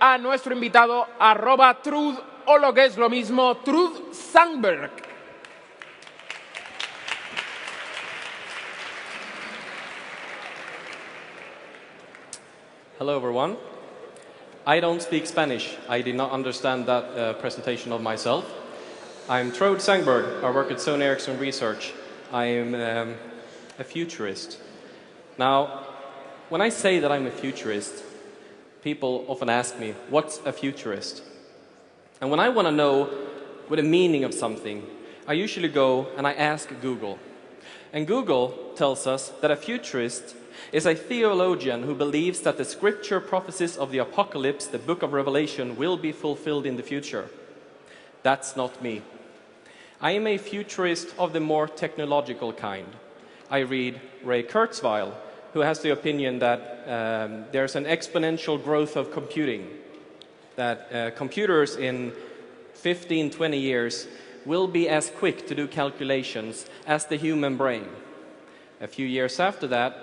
a nuestro invitado @Troed o lo que es lo mismo, Troed Sångberg. Hello, everyone. I don't speak Spanish. I did not understand that presentation of myself. I'm Troed Sångberg. I work at Sony Ericsson Research. I am a futurist. Now, when I say that I'm a futurist, people often ask me, what's a futurist? And when I want to know what the meaning of something, I usually go and I ask Google. And Google tells us that a futurist is a theologian who believes that the scripture prophecies of the apocalypse, the book of Revelation, will be fulfilled in the future. That's not me. I am a futurist of the more technological kind. I read Ray Kurzweil, who has the opinion that there's an exponential growth of computing, that computers in 15, 20 years will be as quick to do calculations as the human brain. A few years after that,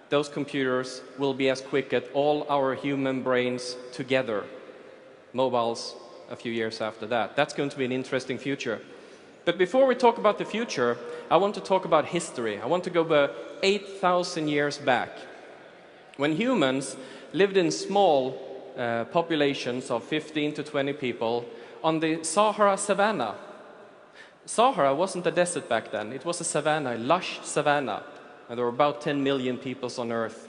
those computers will be as quick as all our human brains together. Mobiles, a few years after that. That's going to be an interesting future. But before we talk about the future, I want to talk about history. I want to go back 8,000 years back, when humans lived in small populations of 15 to 20 people on the Sahara savanna. Sahara wasn't a desert back then. It was a savanna, a lush savanna. And there were about 10 million people on Earth.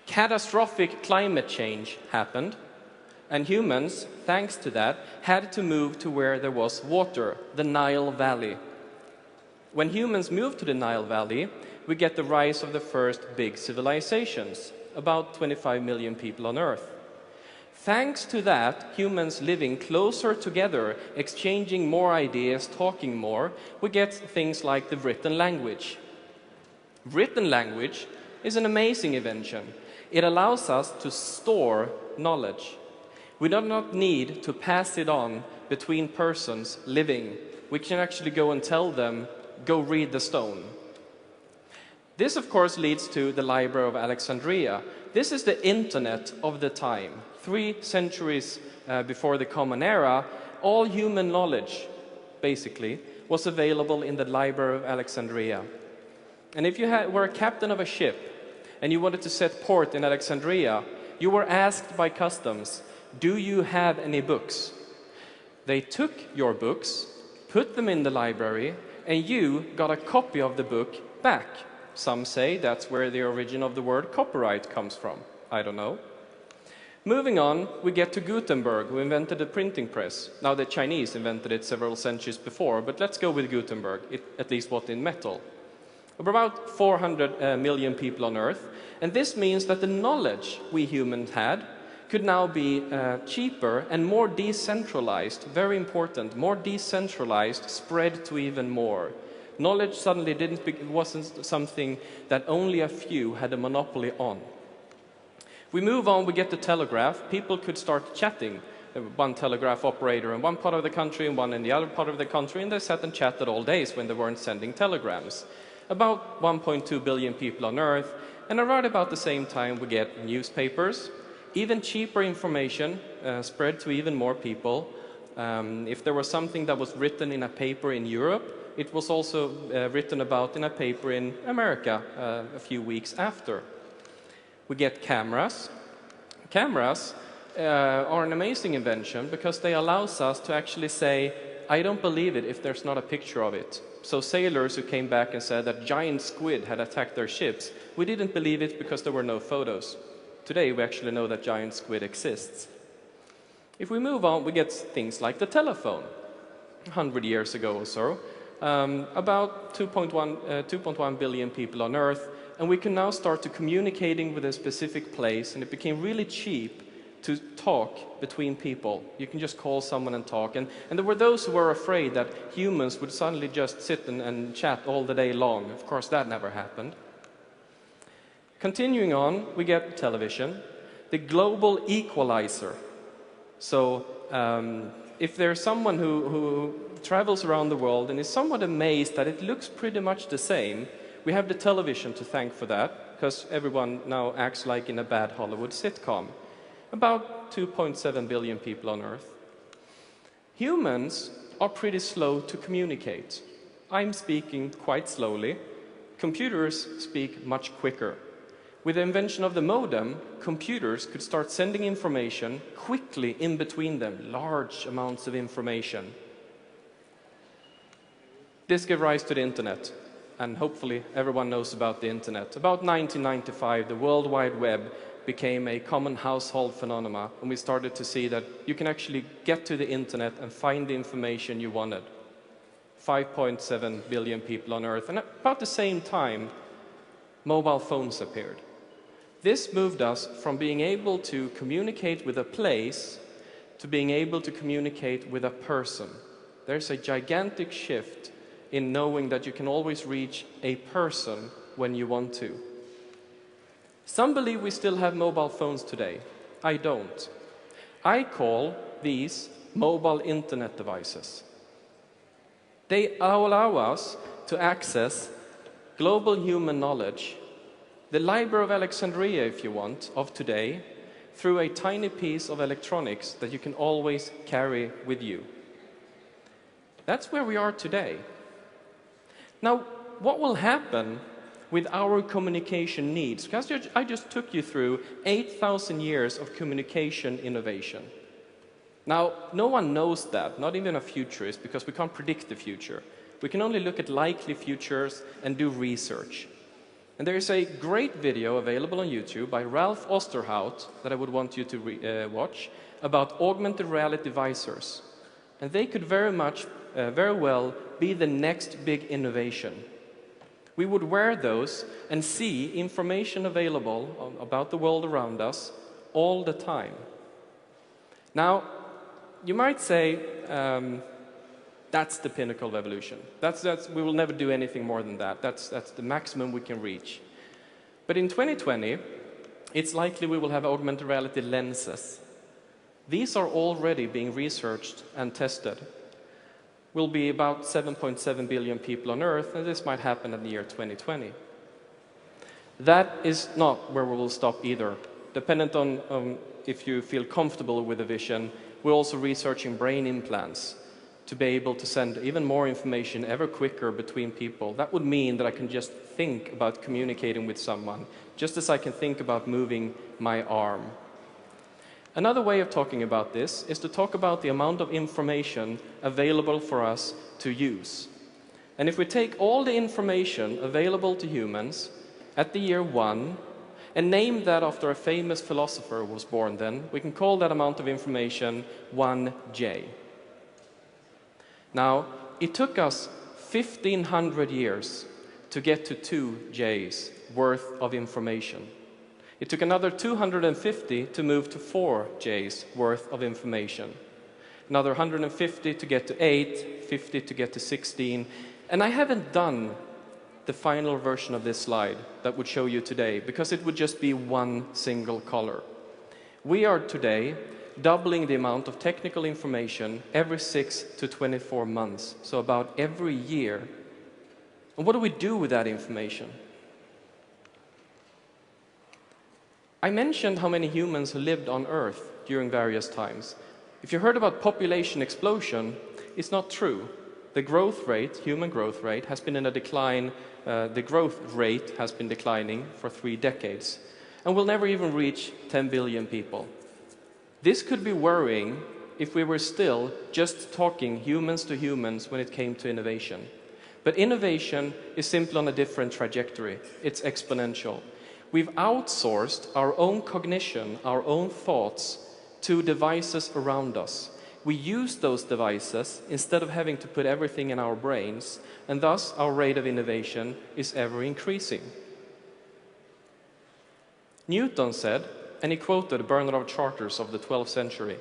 Catastrophic climate change happened, and humans, thanks to that, had to move to where there was water, the Nile Valley. When humans moved to the Nile Valley, we get the rise of the first big civilizations, about 25 million people on Earth. Thanks to that, humans living closer together, exchanging more ideas, talking more, we get things like the written language. Written language is an amazing invention. It allows us to store knowledge. We do not need to pass it on between persons living. We can actually go and tell them, go read the stone. This, of course, leads to the Library of Alexandria. This is the internet of the time. 3 centuries before the Common Era, all human knowledge, basically, was available in the Library of Alexandria. And if you were a captain of a ship and you wanted to set port in Alexandria, you were asked by customs, do you have any books? They took your books, put them in the library, and you got a copy of the book back. Some say that's where the origin of the word copyright comes from. I don't know. Moving on, we get to Gutenberg, who invented the printing press. Now, the Chinese invented it several centuries before, but let's go with Gutenberg, at least what in metal. About 400 million people on Earth, and this means that the knowledge we humans had could now be cheaper and more decentralized, very important, more decentralized, spread to even more. Knowledge suddenly wasn't something that only a few had a monopoly on. We move on, we get the telegraph. People could start chatting. One telegraph operator in one part of the country and one in the other part of the country, and they sat and chatted all days when they weren't sending telegrams. About 1.2 billion people on Earth, and around about the same time we get newspapers, even cheaper information spread to even more people. If there was something that was written in a paper in Europe, it was also written about in a paper in America a few weeks after. We get cameras. Cameras are an amazing invention because they allow us to actually say, I don't believe it if there's not a picture of it. So sailors who came back and said that giant squid had attacked their ships, we didn't believe it because there were no photos. Today we actually know that giant squid exists. If we move on, we get things like the telephone. 100 years ago or so, about 2.1 billion people on Earth, and we can now start to communicating with a specific place, and it became really cheap to talk between people. You can just call someone and talk. And there were those who were afraid that humans would suddenly just sit and chat all the day long. Of course, that never happened. Continuing on, we get television, the global equalizer. So if there's someone who travels around the world and is somewhat amazed that it looks pretty much the same, we have the television to thank for that, because everyone now acts like in a bad Hollywood sitcom. About 2.7 billion people on Earth. Humans are pretty slow to communicate. I'm speaking quite slowly. Computers speak much quicker. With the invention of the modem, computers could start sending information quickly in between them, large amounts of information. This gave rise to the internet, and hopefully everyone knows about the internet. About 1995, the World Wide Web became a common household phenomenon, and we started to see that you can actually get to the internet and find the information you wanted. 5.7 billion people on Earth, and at about the same time, mobile phones appeared. This moved us from being able to communicate with a place to being able to communicate with a person. There's a gigantic shift in knowing that you can always reach a person when you want to. Some believe we still have mobile phones today. I don't. I call these mobile internet devices. They allow us to access global human knowledge, the Library of Alexandria, if you want, of today, through a tiny piece of electronics that you can always carry with you. That's where we are today. Now, what will happen with our communication needs? Because I just took you through 8,000 years of communication innovation. Now, no one knows that, not even a futurist, because we can't predict the future. We can only look at likely futures and do research. And there is a great video available on YouTube by Ralph Osterhout that I would want you to watch about augmented reality visors. And they could very well be the next big innovation. We would wear those and see information available about the world around us all the time. Now, you might say, that's the pinnacle of evolution. We will never do anything more than that. That's the maximum we can reach. But in 2020, it's likely we will have augmented reality lenses. These are already being researched and tested. Will be about 7.7 billion people on Earth, and this might happen in the year 2020. That is not where we will stop either. Dependent on if you feel comfortable with the vision, we're also researching brain implants to be able to send even more information ever quicker between people. That would mean that I can just think about communicating with someone, just as I can think about moving my arm. Another way of talking about this is to talk about the amount of information available for us to use. And if we take all the information available to humans at the year 1 and name that after a famous philosopher who was born then, we can call that amount of information 1J. Now, it took us 1,500 years to get to 2J's worth of information. It took another 250 to move to 4J's worth of information. Another 150 to get to 8, 50 to get to 16. And I haven't done the final version of this slide that would show you today, because it would just be one single color. We are today doubling the amount of technical information every 6 to 24 months, so about every year. And what do we do with that information? I mentioned how many humans lived on Earth during various times. If you heard about population explosion, it's not true. The growth rate, human growth rate, has been in a decline. The growth rate has been declining for 3 decades. And we'll never even reach 10 billion people. This could be worrying if we were still just talking humans to humans when it came to innovation. But innovation is simply on a different trajectory. It's exponential. We've outsourced our own cognition, our own thoughts, to devices around us. We use those devices instead of having to put everything in our brains, and thus our rate of innovation is ever increasing. Newton said, and he quoted Bernard of Chartres of the 12th century,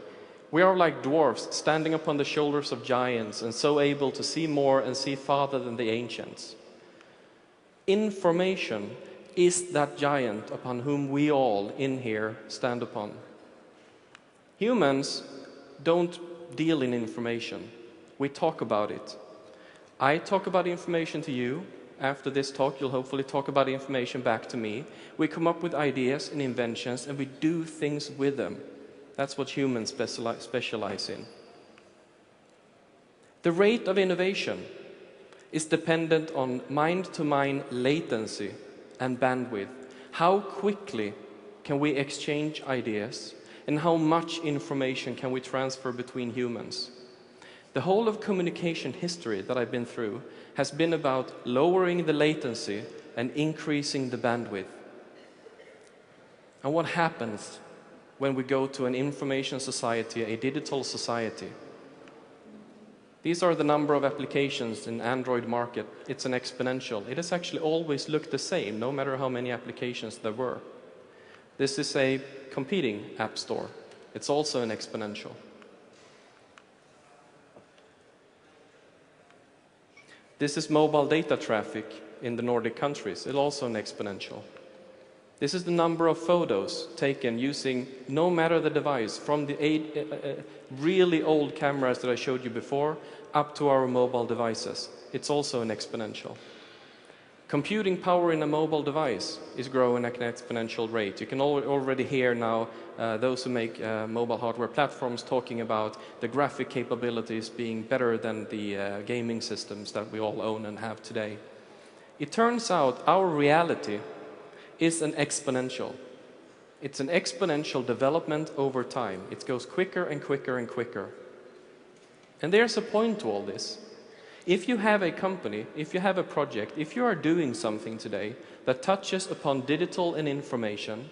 "We are like dwarfs standing upon the shoulders of giants and so able to see more and see farther than the ancients." Information is that giant upon whom we all in here stand upon. Humans don't deal in information. We talk about it. I talk about information to you. After this talk, you'll hopefully talk about information back to me. We come up with ideas and inventions, and we do things with them. That's what humans specialize in. The rate of innovation is dependent on mind-to-mind latency and bandwidth. How quickly can we exchange ideas, and how much information can we transfer between humans? The whole of communication history that I've been through has been about lowering the latency and increasing the bandwidth. And what happens when we go to an information society, a digital society? These are the number of applications in Android market. It's an exponential. It has actually always looked the same, no matter how many applications there were. This is a competing app store. It's also an exponential. This is mobile data traffic in the Nordic countries. It's also an exponential. This is the number of photos taken using no matter the device, from the really old cameras that I showed you before up to our mobile devices. It's also an exponential. Computing power in a mobile device is growing at an exponential rate. You can already hear now those who make mobile hardware platforms talking about the graphic capabilities being better than the gaming systems that we all own and have today. It turns out our reality is an exponential. It's an exponential development over time. It goes quicker and quicker and quicker. And there's a point to all this. If you have a company, if you have a project, if you are doing something today that touches upon digital and information,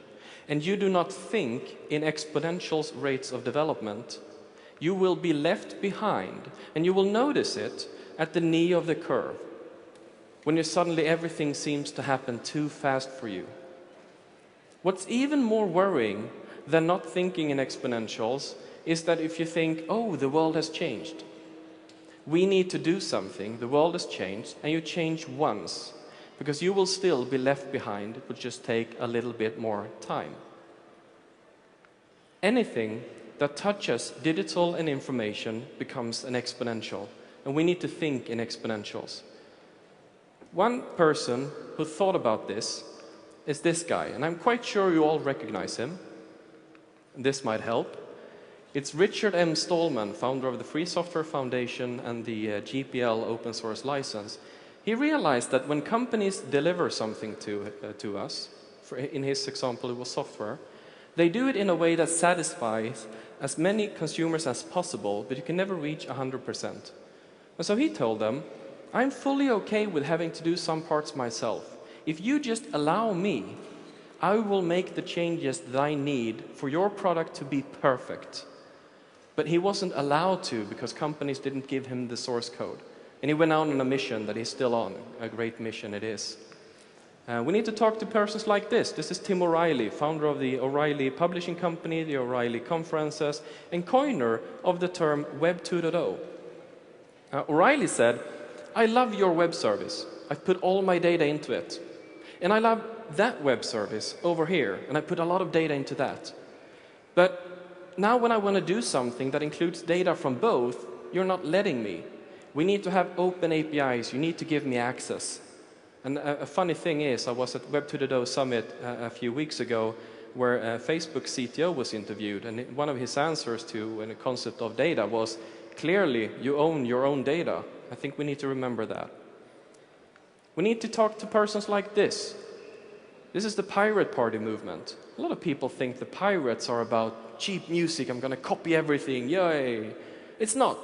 and you do not think in exponential rates of development, you will be left behind, and you will notice it at the knee of the curve, when suddenly everything seems to happen too fast for you. What's even more worrying than not thinking in exponentials is that if you think, oh, the world has changed, we need to do something, the world has changed, and you change once, because you will still be left behind. It will just take a little bit more time. Anything that touches digital and information becomes an exponential, and we need to think in exponentials. One person who thought about this is this guy, and I'm quite sure you all recognize him. This might help. It's Richard M. Stallman, founder of the Free Software Foundation and the GPL open source license. He realized that when companies deliver something to us, in his example it was software, they do it in a way that satisfies as many consumers as possible, but you can never reach 100%. And so he told them, I'm fully okay with having to do some parts myself. If you just allow me, I will make the changes that I need for your product to be perfect. But he wasn't allowed to because companies didn't give him the source code. And he went out on a mission that he's still on, a great mission it is. We need to talk to persons like this. This is Tim O'Reilly, founder of the O'Reilly Publishing Company, the O'Reilly Conferences, and coiner of the term Web 2.0. O'Reilly said, I love your web service. I've put all my data into it. And I love that web service over here, and I put a lot of data into that. But now when I want to do something that includes data from both, you're not letting me. We need to have open APIs. You need to give me access. And a funny thing is, I was at Web 2.0 Summit a few weeks ago where Facebook CTO was interviewed, and one of his answers to the concept of data was, clearly, you own your own data. I think we need to remember that. We need to talk to persons like this. This is the Pirate Party movement. A lot of people think the pirates are about cheap music, I'm going to copy everything, yay. It's not.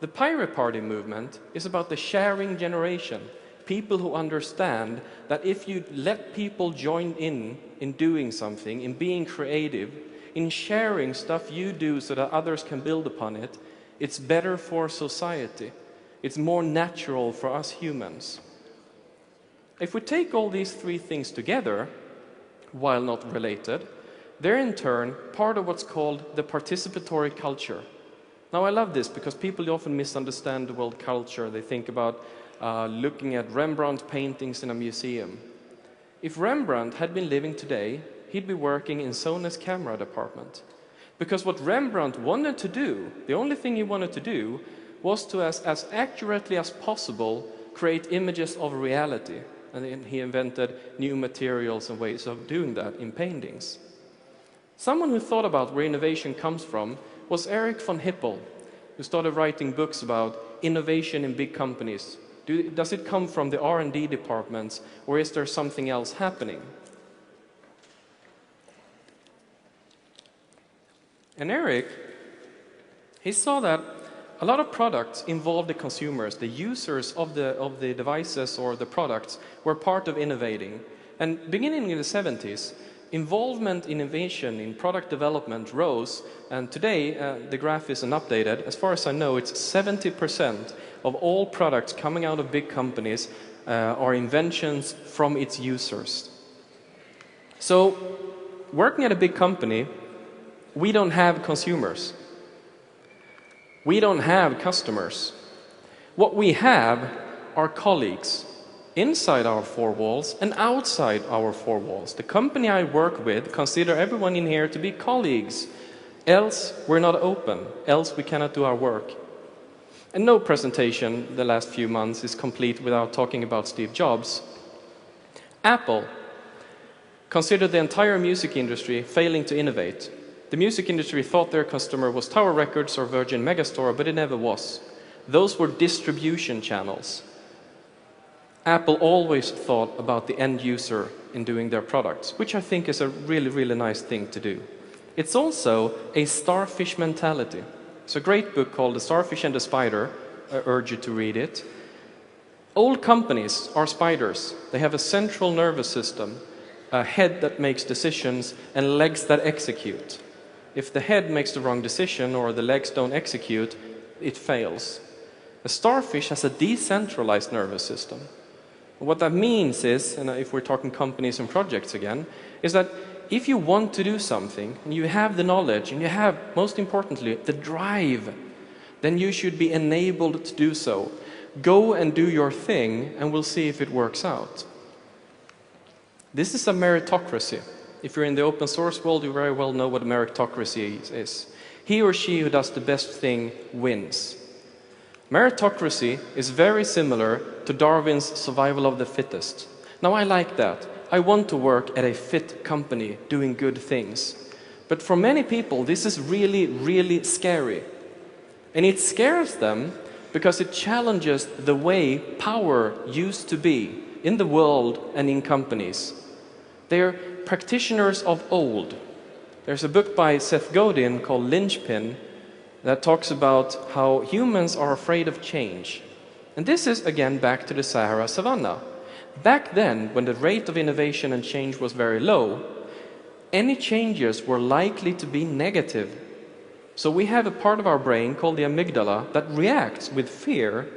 The Pirate Party movement is about the sharing generation. People who understand that if you let people join in doing something, in being creative, in sharing stuff you do so that others can build upon it, it's better for society. It's more natural for us humans. If we take all these three things together, while not related, they're in turn part of what's called the participatory culture. Now I love this because people often misunderstand the word culture. They think about looking at Rembrandt paintings in a museum. If Rembrandt had been living today, he'd be working in Sony's camera department. Because what Rembrandt wanted to do, the only thing he wanted to do, was to, as accurately as possible, create images of reality. And then he invented new materials and ways of doing that in paintings. Someone who thought about where innovation comes from was Eric von Hippel, who started writing books about innovation in big companies. Does it come from the R&D departments, or is there something else happening? And Eric, he saw that a lot of products involved the consumers, the users of the devices or the products were part of innovating. And beginning in the 70s, involvement in innovation in product development rose, and today the graph isn't updated. As far as I know, it's 70% of all products coming out of big companies are inventions from its users. So, working at a big company, we don't have consumers. We don't have customers. What we have are colleagues inside our four walls and outside our four walls. The company I work with consider everyone in here to be colleagues. Else we're not open. Else we cannot do our work. And no presentation the last few months is complete without talking about Steve Jobs. Apple considered the entire music industry failing to innovate. The music industry thought their customer was Tower Records or Virgin Megastore, but it never was. Those were distribution channels. Apple always thought about the end user in doing their products, which I think is a really, really nice thing to do. It's also a starfish mentality. It's a great book called The Starfish and the Spider. I urge you to read it. Old companies are spiders. They have a central nervous system, a head that makes decisions, and legs that execute. If the head makes the wrong decision or the legs don't execute, it fails. A starfish has a decentralized nervous system. What that means is, and if we're talking companies and projects again, is that if you want to do something, and you have the knowledge, and you have, most importantly, the drive, then you should be enabled to do so. Go and do your thing, and we'll see if it works out. This is a meritocracy. If you're in the open source world, you very well know what a meritocracy is. He or she who does the best thing wins. Meritocracy is very similar to Darwin's survival of the fittest. Now, I like that. I want to work at a fit company doing good things. But for many people, this is really, really scary. And it scares them because it challenges the way power used to be in the world and in companies. They're practitioners of old. There's a book by Seth Godin called Linchpin that talks about how humans are afraid of change. And this is, again, back to the Sahara Savannah. Back then, when the rate of innovation and change was very low, any changes were likely to be negative. So we have a part of our brain called the amygdala that reacts with fear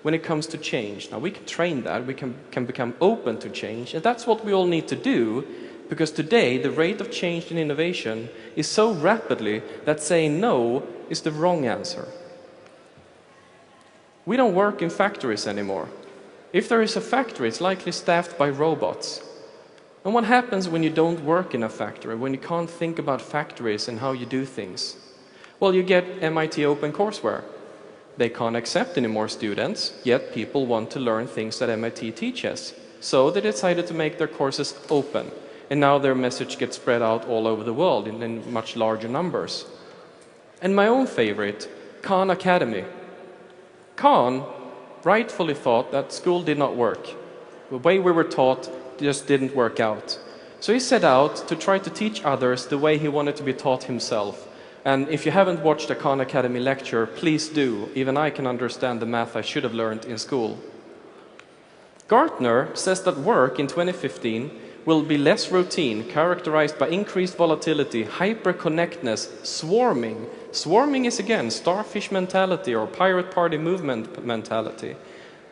when it comes to change. Now, we can train that, we can become open to change, and that's what we all need to do, because today the rate of change in innovation is so rapidly that saying no is the wrong answer. We don't work in factories anymore. If there is a factory, it's likely staffed by robots. And what happens when you don't work in a factory, when you can't think about factories and how you do things? Well, you get MIT OpenCourseware. They can't accept any more students, yet people want to learn things that MIT teaches. So they decided to make their courses open. And now their message gets spread out all over the world in much larger numbers. And my own favorite, Khan Academy. Khan rightfully thought that school did not work. The way we were taught just didn't work out. So he set out to try to teach others the way he wanted to be taught himself. And if you haven't watched a Khan Academy lecture, please do. Even I can understand the math I should have learned in school. Gartner says that work in 2015 will be less routine, characterized by increased volatility, hyper-connectedness, swarming. Swarming is, again, starfish mentality or pirate party movement mentality.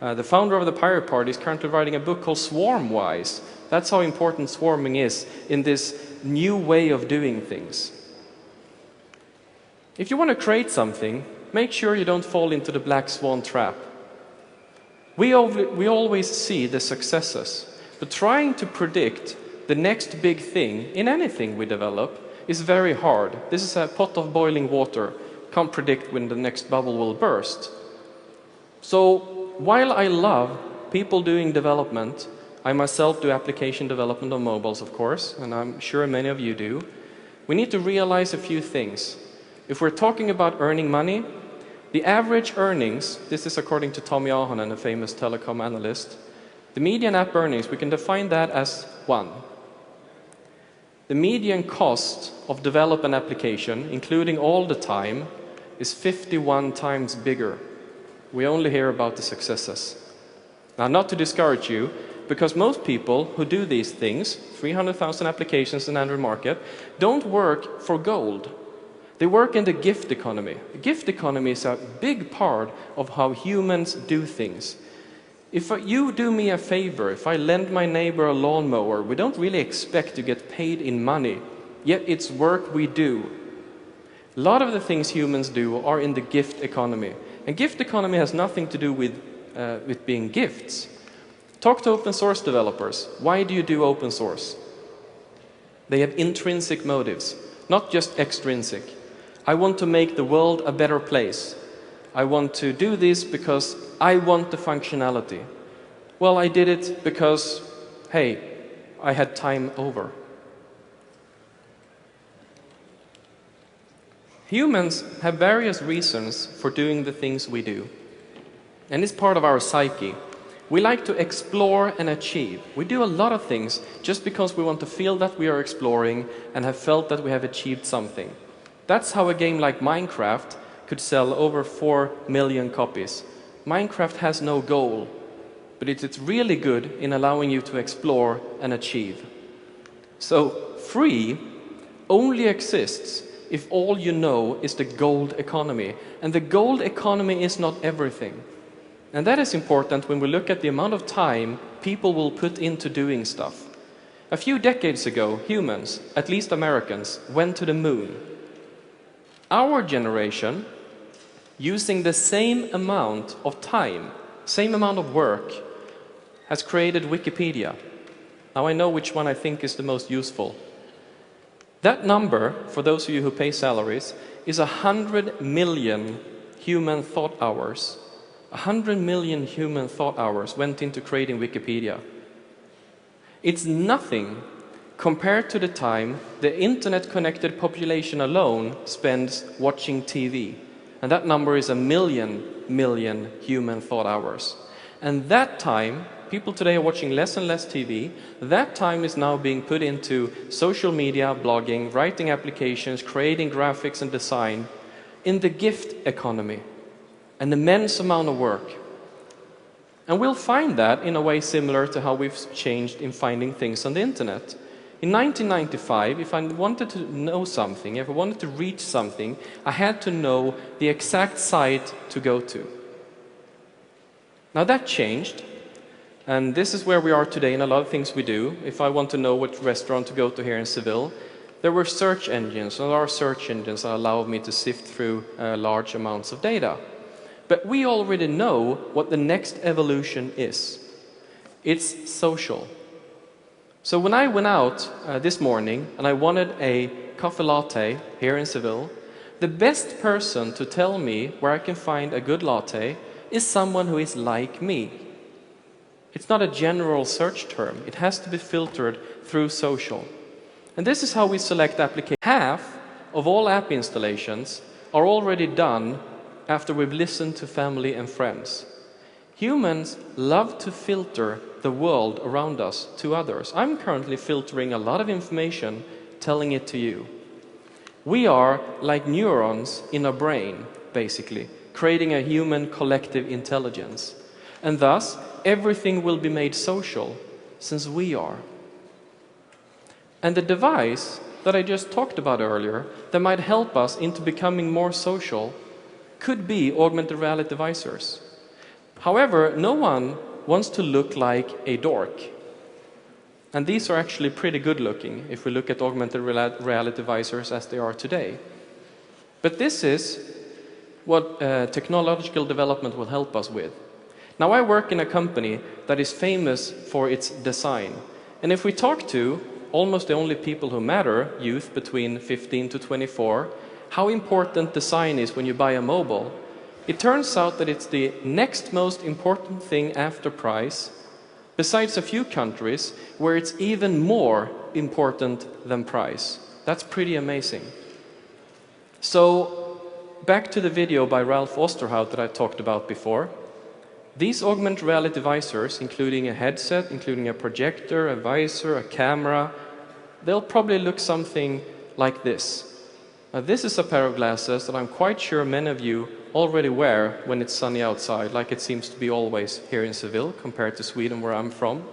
The founder of the Pirate Party is currently writing a book called Swarmwise. That's how important swarming is in this new way of doing things. If you want to create something, make sure you don't fall into the black swan trap. We always see the successes, but trying to predict the next big thing in anything we develop is very hard. This is a pot of boiling water. Can't predict when the next bubble will burst. So while I love people doing development, I myself do application development on mobiles, of course, and I'm sure many of you do. we need to realize a few things. If we're talking about earning money, the average earnings, this is according to Tommy Ahonen, a famous telecom analyst, the median app earnings, we can define that as 1. The median cost of develop an application, including all the time, is 51 times bigger. We only hear about the successes. Now, not to discourage you, because most people who do these things, 300,000 applications in the annual market, don't work for gold. They work in the gift economy. The gift economy is a big part of how humans do things. If you do me a favor, if I lend my neighbor a lawnmower, we don't really expect to get paid in money, yet it's work we do. A lot of the things humans do are in the gift economy. And gift economy has nothing to do with being gifts. Talk to open source developers. Why do you do open source? They have intrinsic motives, not just extrinsic. I want to make the world a better place. I want to do this because I want the functionality. Well, I did it because, hey, I had time over. Humans have various reasons for doing the things we do. And it's part of our psyche. We like to explore and achieve. We do a lot of things just because we want to feel that we are exploring and have felt that we have achieved something. That's how a game like Minecraft could sell over 4 million copies. Minecraft has no goal, but it's really good in allowing you to explore and achieve. So, free only exists if all you know is the gold economy. And the gold economy is not everything. And that is important when we look at the amount of time people will put into doing stuff. A few decades ago, humans, at least Americans, went to the moon. Our generation, using the same amount of time, same amount of work, has created Wikipedia. Now I know which one I think is the most useful. That number, for those of you who pay salaries, is 100 million human thought hours. 100 million human thought hours went into creating Wikipedia. It's nothing compared to the time the internet-connected population alone spends watching TV. And that number is 1 million human thought hours. And that time, people today are watching less and less TV. That time is now being put into social media, blogging, writing applications, creating graphics and design in the gift economy. An immense amount of work. And we'll find that in a way similar to how we've changed in finding things on the internet. In 1995, if I wanted to know something, if I wanted to reach something, I had to know the exact site to go to. Now that changed, and this is where we are today in a lot of things we do. If I want to know what restaurant to go to here in Seville, there were search engines, and there are search engines that allow me to sift through large amounts of data. But we already know what the next evolution is. It's social. So when I went out this morning and I wanted a coffee latte here in Seville, the best person to tell me where I can find a good latte is someone who is like me. It's not a general search term. It has to be filtered through social. And this is how we select applications. Half of all app installations are already done after we've listened to family and friends. Humans love to filter the world around us to others. I'm currently filtering a lot of information, telling it to you. We are like neurons in a brain, basically, creating a human collective intelligence. And thus, everything will be made social, since we are. And the device that I just talked about earlier, that might help us into becoming more social, could be augmented reality visors. However, no one wants to look like a dork. And these are actually pretty good looking if we look at augmented reality visors as they are today. But this is what technological development will help us with. Now I work in a company that is famous for its design. And if we talk to almost the only people who matter, youth between 15 to 24, how important design is when you buy a mobile, it turns out that it's the next most important thing after price, besides a few countries where it's even more important than price. That's pretty amazing. So, back to the video by Ralph Osterhout that I talked about before. These augmented reality visors, including a headset, including a projector, a visor, a camera, they'll probably look something like this. Now, this is a pair of glasses that I'm quite sure many of you already wear when it's sunny outside, like it seems to be always here in Seville compared to Sweden, where I'm from.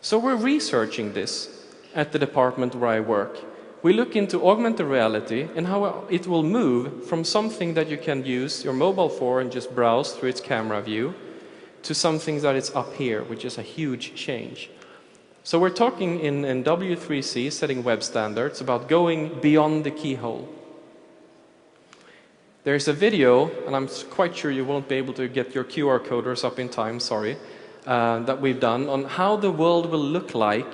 So we're researching this at the department where I work. We look into augmented reality and how it will move from something that you can use your mobile for and just browse through its camera view to something that is up here, which is a huge change. So we're talking in W3C, setting web standards, about going beyond the keyhole. There's a video, and I'm quite sure you won't be able to get your QR coders up in time, sorry, that we've done on how the world will look like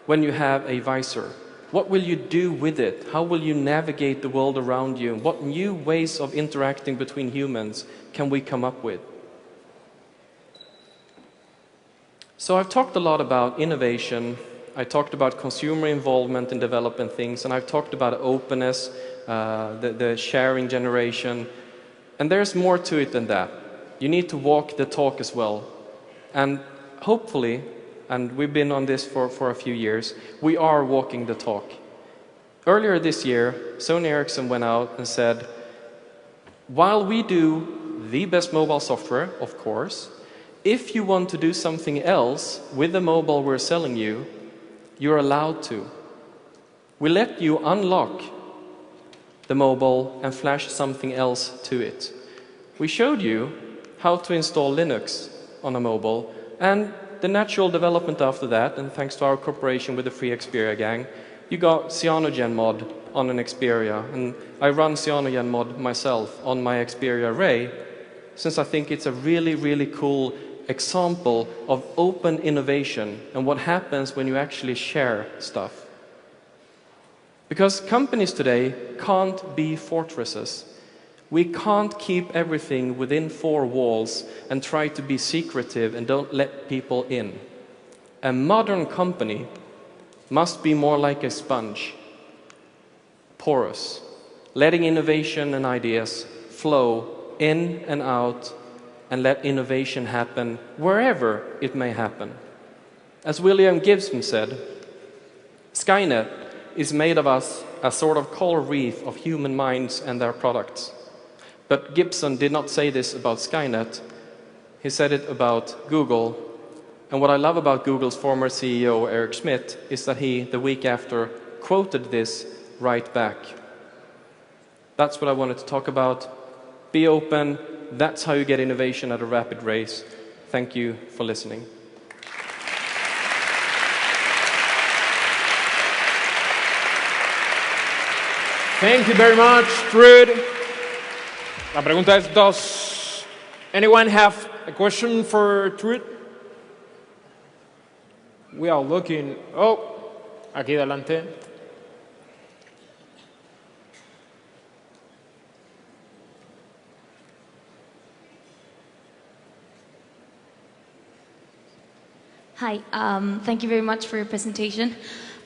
when you have a visor. What will you do with it? How will you navigate the world around you? What new ways of interacting between humans can we come up with? So I've talked a lot about innovation, I talked about consumer involvement in developing things, and I've talked about openness, the sharing generation, and there's more to it than that. You need to walk the talk as well. And hopefully, and we've been on this for a few years, we are walking the talk. Earlier this year, Sony Ericsson went out and said, while we do the best mobile software, of course, if you want to do something else with the mobile we're selling you, you're allowed to. We let you unlock the mobile and flash something else to it. We showed you how to install Linux on a mobile, and the natural development after that, and thanks to our cooperation with the Free Xperia gang, you got CyanogenMod on an Xperia, and I run CyanogenMod myself on my Xperia Ray, since I think it's a really, really cool example of open innovation and what happens when you actually share stuff. Because companies today can't be fortresses. We can't keep everything within four walls and try to be secretive and don't let people in. A modern company must be more like a sponge, porous, letting innovation and ideas flow in and out, and let innovation happen wherever it may happen. As William Gibson said, Skynet is made of us a sort of coral reef of human minds and their products. But Gibson did not say this about Skynet. He said it about Google. And what I love about Google's former CEO, Eric Schmidt, is that he, the week after, quoted this right back. That's what I wanted to talk about. Be open. That's how you get innovation at a rapid race. Thank you for listening. Thank you very much, Troed. La pregunta es, does anyone have a question for Troed? We are looking. Oh, aquí delante. Hi, thank you very much for your presentation.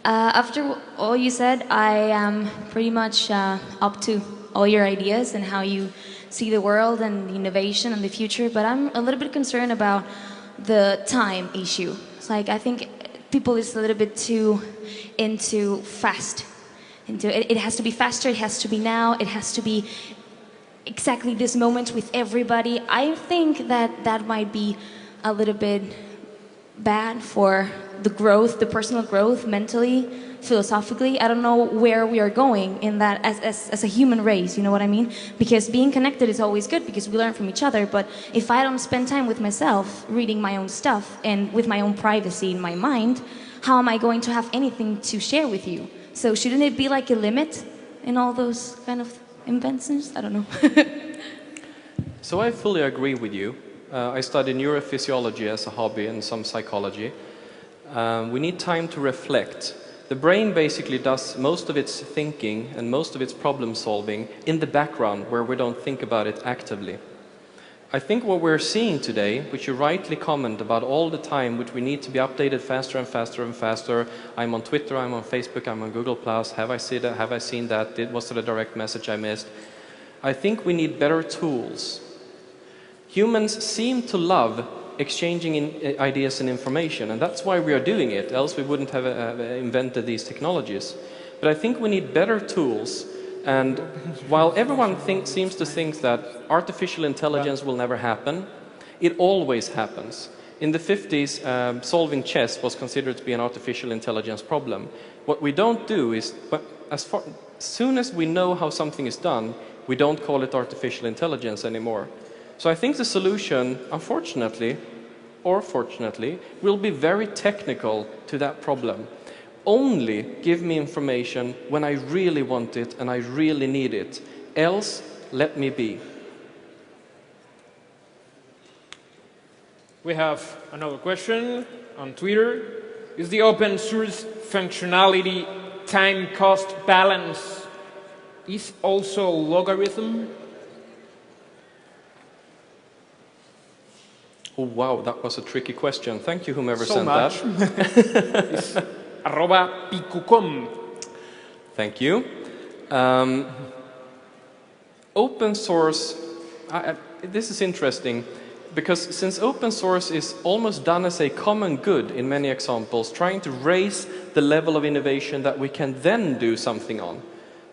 After all you said, I am pretty much up to all your ideas and how you see the world and the innovation and the future, but I'm a little bit concerned about the time issue. It's like, I think people is a little bit too into fast. It has to be faster, it has to be now, it has to be exactly this moment with everybody. I think that that might be a little bit bad for the growth, the personal growth, mentally, philosophically. I don't know where we are going in that as a human race, you know what I mean? Because being connected is always good because we learn from each other, but if I don't spend time with myself, reading my own stuff and with my own privacy in my mind, how am I going to have anything to share with you? So shouldn't it be like a limit in all those kind of inventions? I don't know. So I fully agree with you. I study neurophysiology as a hobby and some psychology. We need time to reflect. The brain basically does most of its thinking and most of its problem solving in the background where we don't think about it actively. I think what we're seeing today, which you rightly comment about all the time, which we need to be updated faster and faster and faster. I'm on Twitter, I'm on Facebook, I'm on Google+, have I seen that, have I seen that, was it a direct message I missed? I think we need better tools. Humans seem to love exchanging ideas and information, and that's why we are doing it, else we wouldn't have invented these technologies. But I think we need better tools. And while everyone seems to think that artificial intelligence will never happen, it always happens. In the 50s, solving chess was considered to be an artificial intelligence problem. What we don't do is, as soon as we know how something is done, we don't call it artificial intelligence anymore. So I think the solution, unfortunately, or fortunately, will be very technical to that problem. Only give me information when I really want it and I really need it. Else, let me be. We have another question on Twitter. Is the open source functionality time-cost balance is also logarithm? Oh wow, that was a tricky question. Thank you, whomever so sent much. that. @picucom. Thank you. Open source, this is interesting, because since open source is almost done as a common good in many examples, trying to raise the level of innovation that we can then do something on.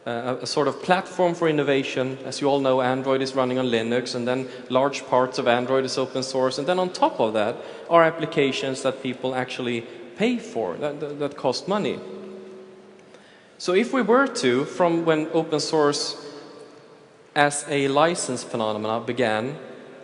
A sort of platform for innovation. As you all know, Android is running on Linux, and then large parts of Android is open source, and then on top of that are applications that people actually pay for, that cost money. So if we were to, from when open source as a license phenomena began,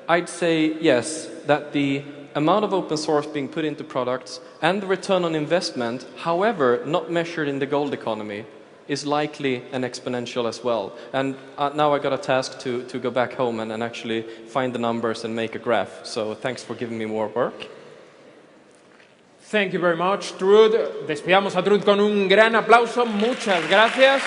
I'd say yes, that the amount of open source being put into products and the return on investment, however not measured in the gold economy, is likely an exponential as well. And now I got a task to go back home and actually find the numbers and make a graph. So thanks for giving me more work. Thank you very much, Troed. Despidamos a Troed con un gran aplauso. Muchas gracias.